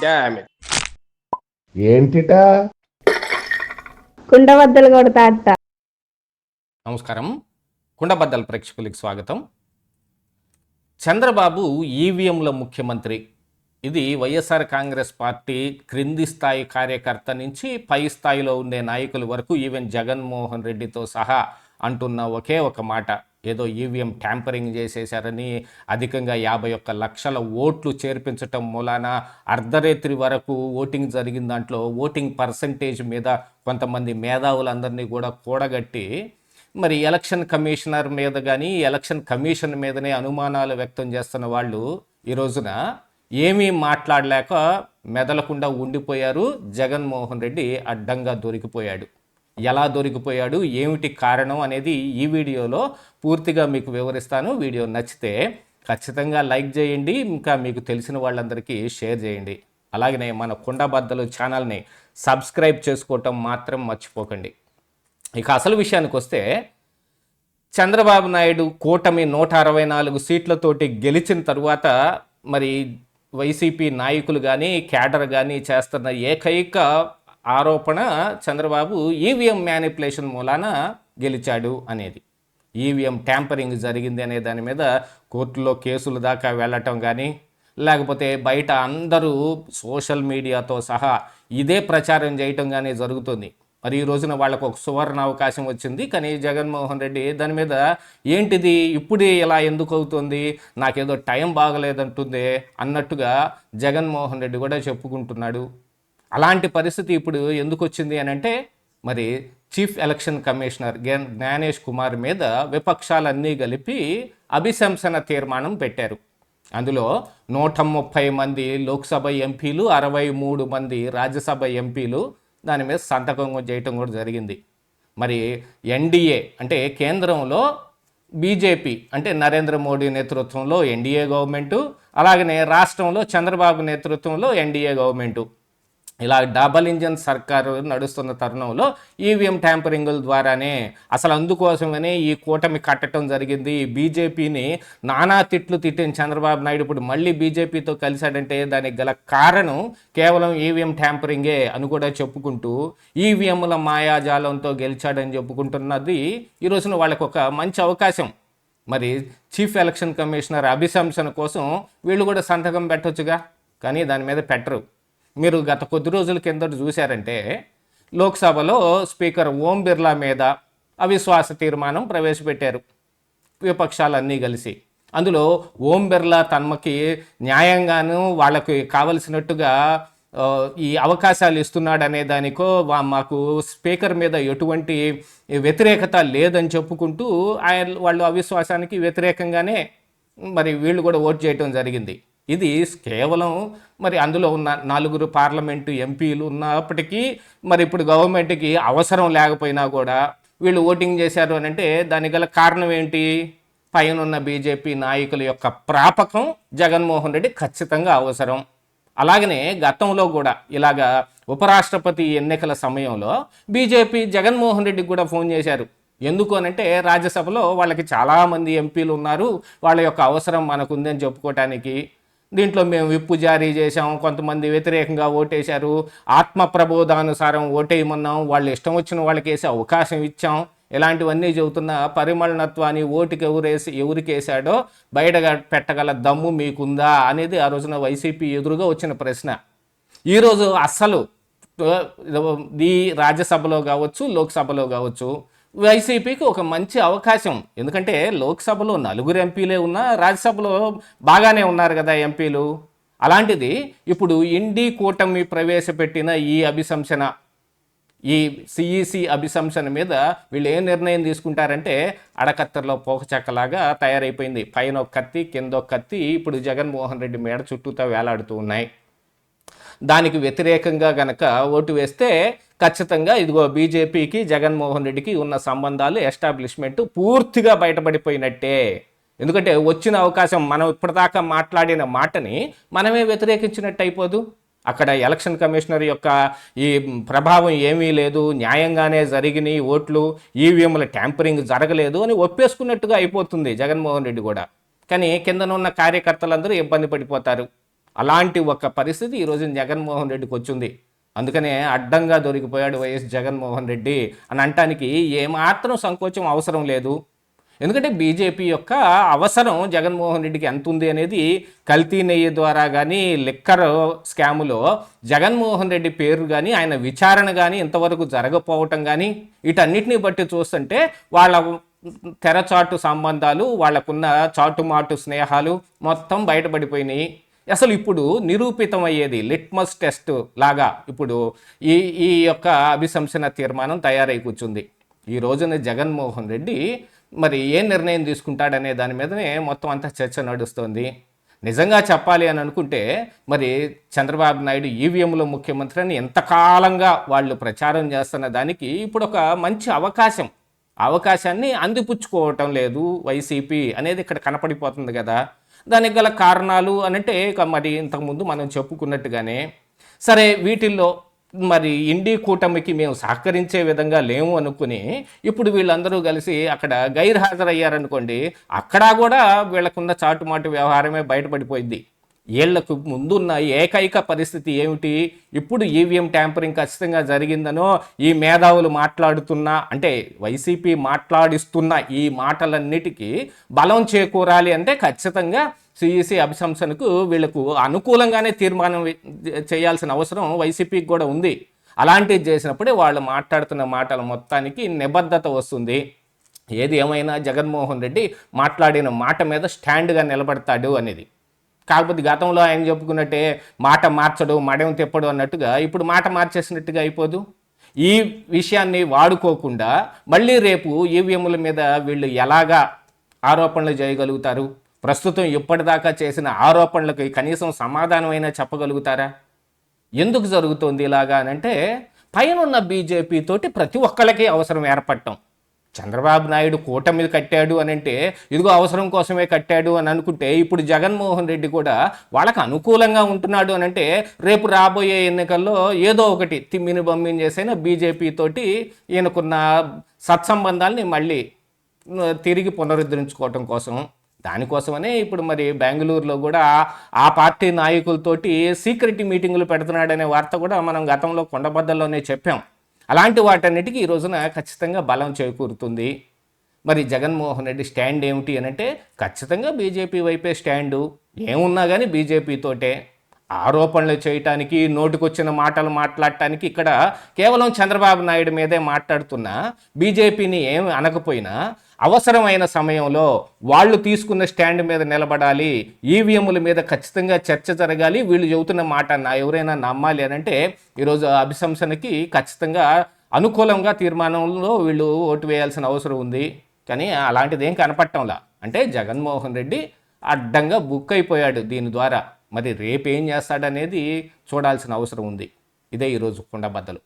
Damn it. ఏంటిటా కుండబద్దలు కొడతా అత్త. నమస్కారం, కుండబద్దల ప్రేక్షకులకు స్వాగతం. చంద్రబాబు ఈవీఎంల ముఖ్యమంత్రి. ఇది వైఎస్ఆర్ కాంగ్రెస్ పార్టీ క్రింది స్థాయి కార్యకర్త నుంచి పై స్థాయిలో ఉండే నాయకుల వరకు ఈవెన్ జగన్మోహన్ రెడ్డితో సహా అంటున్న ఒకే ఒక మాట, ఏదో ఈవీఎం ట్యాంపరింగ్ చేసేశారని, అధికంగా 51 లక్షల ఓట్లు చేర్పించటం మూలాన అర్ధరాత్రి వరకు ఓటింగ్ జరిగిన దాంట్లో ఓటింగ్ పర్సంటేజ్ మీద కొంతమంది మేధావులందరినీ కూడా కూడగట్టి మరి ఎలక్షన్ కమిషనర్ మీద కానీ ఎలక్షన్ కమిషన్ మీదనే అనుమానాలు వ్యక్తం చేస్తున్న వాళ్ళు ఈ రోజున ఏమీ మాట్లాడలేక మెదలకుండా ఉండిపోయారు. జగన్మోహన్ రెడ్డి అడ్డంగా దొరికిపోయాడు. ఎలా దొరికిపోయాడు, ఏమిటి కారణం అనేది ఈ వీడియోలో పూర్తిగా మీకు వివరిస్తాను. వీడియో నచ్చితే ఖచ్చితంగా లైక్ చేయండి, ఇంకా మీకు తెలిసిన వాళ్ళందరికీ షేర్ చేయండి. అలాగనే మన కుండబద్దలు ఛానల్ని సబ్స్క్రైబ్ చేసుకోవటం మాత్రం మర్చిపోకండి. ఇక అసలు విషయానికి వస్తే, చంద్రబాబు నాయుడు కూటమి 164 సీట్లతోటి గెలిచిన తరువాత మరి వైసీపీ నాయకులు కానీ క్యాడర్ కానీ చేస్తున్న ఏకైక ఆరోపణ చంద్రబాబు ఈవీఎం మ్యానిపులేషన్ మూలాన గెలిచాడు అనేది. ఈవీఎం ట్యాంపరింగ్ జరిగింది అనే దాని మీద కోర్టులో కేసులు దాకా వెళ్ళటం కానీ, లేకపోతే బయట అందరూ సోషల్ మీడియాతో సహా ఇదే ప్రచారం చేయటం కానీ జరుగుతుంది. మరి ఈ రోజున వాళ్ళకు ఒక సువర్ణ అవకాశం వచ్చింది. కానీ జగన్మోహన్ రెడ్డి దాని మీద ఏంటిది ఇప్పుడే ఇలా ఎందుకు అవుతుంది, నాకేదో టైం బాగలేదంటుంది అన్నట్టుగా జగన్మోహన్ రెడ్డి కూడా చెప్పుకుంటున్నాడు. అలాంటి పరిస్థితి ఇప్పుడు ఎందుకు వచ్చింది అని అంటే, మరి chief election commissioner Gyanesh Kumar మీద విపక్షాలన్నీ కలిపి అభిశంసన తీర్మానం పెట్టారు. అందులో 130 మంది లోక్సభ ఎంపీలు, 63 మంది రాజ్యసభ ఎంపీలు దాని మీద సంతకం చేయటం కూడా జరిగింది. మరి ఎన్డీఏ అంటే కేంద్రంలో బీజేపీ అంటే నరేంద్ర మోడీ నేతృత్వంలో ఎన్డీఏ గవర్నమెంటు, అలాగనే రాష్ట్రంలో చంద్రబాబు నేతృత్వంలో ఎన్డీఏ గవర్నమెంటు, ఇలా డబల్ ఇంజన్ సర్కారు నడుస్తున్న తరుణంలో ఈవీఎం ట్యాంపరింగుల ద్వారానే అసలు అందుకోసమనే ఈ కూటమి కట్టడం జరిగింది. బీజేపీని నానా తిట్లు తిట్టిన చంద్రబాబు నాయుడు ఇప్పుడు మళ్ళీ బీజేపీతో కలిశాడంటే దానికి గల కారణం కేవలం ఈవీఎం ట్యాంపరింగే అని కూడా చెప్పుకుంటూ ఈవీఎంల మాయాజాలంతో గెలిచాడని చెప్పుకుంటున్నది ఈ రోజున వాళ్ళకు ఒక మంచి అవకాశం. మరి చీఫ్ ఎలక్షన్ కమిషనర్ అభిశంసన కోసం వీళ్ళు కూడా సంతకం పెట్టొచ్చుగా, కానీ దాని మీద పెట్టరు. మీరు గత కొద్ది రోజుల కిందట చూశారంటే లోక్సభలో స్పీకర్ ఓం బిర్లా మీద అవిశ్వాస తీర్మానం ప్రవేశపెట్టారు విపక్షాలన్నీ కలిసి. అందులో ఓం బిర్లా తనకి న్యాయంగాను వాళ్ళకి కావలసినట్టుగా ఈ అవకాశాలు ఇస్తున్నాడనే దానికో మాకు స్పీకర్ మీద ఎటువంటి వ్యతిరేకత లేదని చెప్పుకుంటూ వాళ్ళు అవిశ్వాసానికి వ్యతిరేకంగానే మరి వీళ్ళు కూడా ఓటు చేయటం జరిగింది. ఇది కేవలం మరి అందులో ఉన్న 4 పార్లమెంటు ఎంపీలు ఉన్నప్పటికీ మరి ఇప్పుడు గవర్నమెంట్కి అవసరం లేకపోయినా కూడా వీళ్ళు ఓటింగ్ చేశారు అని అంటే దానికి గల కారణం ఏంటి? పైన ఉన్న బీజేపీ నాయకుల యొక్క ప్రాపకం జగన్మోహన్ రెడ్డి ఖచ్చితంగా అవసరం. అలాగనే గతంలో కూడా ఇలాగా ఉపరాష్ట్రపతి ఎన్నికల సమయంలో బీజేపీ జగన్మోహన్ రెడ్డికి కూడా ఫోన్ చేశారు. ఎందుకు అనంటే రాజ్యసభలో వాళ్ళకి చాలామంది ఎంపీలు ఉన్నారు, వాళ్ళ యొక్క అవసరం మనకుందని చెప్పుకోవటానికి. దీంట్లో మేము విప్పు జారీ చేశాం, కొంతమంది వ్యతిరేకంగా ఓటేశారు, ఆత్మ ప్రబోధానుసారం ఓటేయమన్నాం, వాళ్ళు ఇష్టం వచ్చిన వాళ్ళకి వేసే అవకాశం ఇచ్చాం, ఇలాంటివన్నీ చెబుతున్న పరిమళనత్వాన్ని ఓటుకి ఎవరికి వేశాడో బయట పెట్టగల దమ్ము మీకుందా అనేది ఆ రోజున వైసీపీ ఎదురుగా వచ్చిన ప్రశ్న. ఈరోజు అస్సలు ఈ రాజ్యసభలో కావచ్చు లోక్సభలో కావచ్చు వైసీపీకి ఒక మంచి అవకాశం. ఎందుకంటే లోక్సభలో 4 ఎంపీలే ఉన్నా రాజ్యసభలో బాగానే ఉన్నారు కదా ఎంపీలు. అలాంటిది ఇప్పుడు ఇండి కూటమి ప్రవేశపెట్టిన ఈ అభిశంసన, ఈ సిఈసి అభిశంసన మీద వీళ్ళు ఏ నిర్ణయం తీసుకుంటారంటే అడకత్తర్లో పోకచెక్కలాగా తయారైపోయింది. పైన ఒక కత్తి కింద ఒక కత్తి ఇప్పుడు జగన్మోహన్ రెడ్డి మేడ చుట్టూతో వేలాడుతూ ఉన్నాయి. దానికి వ్యతిరేకంగా గనక ఓటు వేస్తే ఖచ్చితంగా ఇదిగో బీజేపీకి జగన్మోహన్ రెడ్డికి ఉన్న సంబంధాలు ఎస్టాబ్లిష్మెంట్ పూర్తిగా బయటపడిపోయినట్టే. ఎందుకంటే వచ్చిన అవకాశం మనం ఇప్పటిదాకా మాట్లాడిన మాటని మనమే వ్యతిరేకించినట్టు అయిపోదు. అక్కడ ఎలక్షన్ కమిషనర్ యొక్క ఈ ప్రభావం ఏమీ లేదు, న్యాయంగానే జరిగినాయి ఓట్లు, ఈవీఎంల ట్యాంపరింగ్ జరగలేదు అని ఒప్పేసుకున్నట్టుగా అయిపోతుంది జగన్మోహన్ రెడ్డి కూడా. కానీ కిందనున్న కార్యకర్తలందరూ ఇబ్బంది పడిపోతారు. అలాంటి ఒక పరిస్థితి ఈరోజు జగన్మోహన్ రెడ్డికి వచ్చింది. అందుకనే అడ్డంగా దొరికిపోయాడు వైఎస్ జగన్మోహన్ రెడ్డి అని అనటానికి ఏమాత్రం సంకోచం అవసరం లేదు. ఎందుకంటే బీజేపీ యొక్క అవసరం జగన్మోహన్ రెడ్డికి ఎంత ఉంది అనేది కల్తీ నెయ్యి ద్వారా కానీ లిక్కర్ స్కాములో జగన్మోహన్ రెడ్డి పేరు కానీ ఆయన విచారణ కానీ ఇంతవరకు జరగకపోవటం కానీ వీటన్నిటిని బట్టి చూస్తుంటే వాళ్ళ తెరచాటు సంబంధాలు, వాళ్ళకున్న చాటుమాటు స్నేహాలు మొత్తం బయటపడిపోయినాయి. అసలు ఇప్పుడు నిరూపితమయ్యేది లిట్మస్ టెస్ట్ లాగా ఇప్పుడు ఈ ఈ యొక్క అభిశంసన తీర్మానం తయారై కూర్చుంది. ఈ రోజున జగన్మోహన్ రెడ్డి మరి ఏ నిర్ణయం తీసుకుంటాడనే దాని మీదనే మొత్తం అంతా చర్చ నడుస్తోంది. నిజంగా చెప్పాలి అని అనుకుంటే మరి చంద్రబాబు నాయుడు ఈవీఎంలో ముఖ్యమంత్రి అని ఎంతకాలంగా వాళ్ళు ప్రచారం చేస్తున్న దానికి ఇప్పుడు ఒక మంచి అవకాశాన్ని అందిపుచ్చుకోవటం లేదు వైసీపీ అనేది ఇక్కడ కనపడిపోతుంది కదా. దానికి గల కారణాలు అనంటే ఇక మరి ఇంతకుముందు మనం చెప్పుకున్నట్టుగానే సరే వీటిల్లో మరి ఇండి కూటమికి మేము సహకరించే విధంగా లేము అనుకుని ఇప్పుడు వీళ్ళందరూ కలిసి అక్కడ గైర్హాజరయ్యారనుకోండి, అక్కడ కూడా వీళ్ళకున్న చాటుమాటు వ్యవహారమే బయటపడిపోయింది. వీళ్లకు ముందున్న ఏకైక పరిస్థితి ఏమిటి? ఇప్పుడు ఈవీఎం ట్యాంపరింగ్ ఖచ్చితంగా జరిగిందనో ఈ మేధావులు మాట్లాడుతున్నా అంటే వైసీపీ మాట్లాడిస్తున్న ఈ మాటలన్నిటికీ బలం చేకూరాలి అంటే ఖచ్చితంగా సిఈసి అభిశంసనకు వీళ్లకు అనుకూలంగానే తీర్మానం చేయాల్సిన అవసరం వైసీపీకి కూడా ఉంది. అలాంటివి చేసినప్పుడే వాళ్ళు మాట్లాడుతున్న మాటల మొత్తానికి నిబద్ధత వస్తుంది. ఏది ఏమైనా జగన్మోహన్ రెడ్డి మాట్లాడిన మాట మీద స్టాండ్గా నిలబడతాడు అనేది. కాకపోతే గతంలో ఆయన చెప్పుకున్నట్టే మాట మార్చడు, మడెం తిప్పడు అన్నట్టుగా ఇప్పుడు మాట మార్చేసినట్టుగా అయిపోదు. ఈ విషయాన్ని వాడుకోకుండా మళ్ళీ రేపు ఈవీఎంల మీద వీళ్ళు ఎలాగా ఆరోపణలు చేయగలుగుతారు? ప్రస్తుతం ఇప్పటిదాకా చేసిన ఆరోపణలకు కనీసం సమాధానమైనా చెప్పగలుగుతారా? ఎందుకు జరుగుతుంది ఇలాగా అనంటే పైన ఉన్న బీజేపీ తోటి ప్రతి ఒక్కళ్ళకి అవసరం ఏర్పడటం. చంద్రబాబు నాయుడు కూటమి కట్టాడు అని అంటే ఇదిగో అవసరం కోసమే కట్టాడు అని అనుకుంటే ఇప్పుడు జగన్మోహన్ రెడ్డి కూడా వాళ్ళకి అనుకూలంగా ఉంటున్నాడు అని అంటే రేపు రాబోయే ఎన్నికల్లో ఏదో ఒకటి తిమ్మిని బమ్మిని చేసైనా బీజేపీ తోటి ఈయనకున్న సత్సంబంధాలని మళ్ళీ తిరిగి పునరుద్ధరించుకోవటం కోసం, దానికోసమనే ఇప్పుడు మరి బెంగళూరులో కూడా ఆ పార్టీ నాయకులతోటి సీక్రెట్ మీటింగులు పెడుతున్నాడనే వార్త కూడా మనం గతంలో కొండబద్దల్లోనే చెప్పాం. అలాంటి వాటన్నిటికీ ఈ రోజున ఖచ్చితంగా బలం చేకూరుతుంది. మరి జగన్మోహన్ రెడ్డి స్టాండ్ ఏమిటి అని అంటే ఖచ్చితంగా బీజేపీ వైపే స్టాండు. ఏమున్నా కానీ బీజేపీతోటే ఆరోపణలు చేయటానికి, నోటికొచ్చిన మాటలు మాట్లాడటానికి ఇక్కడ కేవలం చంద్రబాబు నాయుడు మీదే మాట్లాడుతున్నా బీజేపీని ఏమి అనకపోయినా అవసరమైన సమయంలో వాళ్ళు తీసుకున్న స్టాండ్ మీద నిలబడాలి, ఈవీఎంల మీద ఖచ్చితంగా చర్చ జరగాలి, వీళ్ళు చెబుతున్న మాట ఎవరైనా నమ్మాలి అని అంటే ఈరోజు అభిశంసనకి ఖచ్చితంగా అనుకూలంగా తీర్మానంలో వీళ్ళు ఓటు వేయాల్సిన అవసరం ఉంది. కానీ అలాంటిది ఏం కనపడటంలా. అంటే జగన్మోహన్ రెడ్డి అడ్డంగా బుక్ అయిపోయాడు దీని ద్వారా. మరి రేపు ఏం చేస్తాడనేది చూడాల్సిన అవసరం ఉంది. ఇదే ఈరోజు కుండబద్దలు.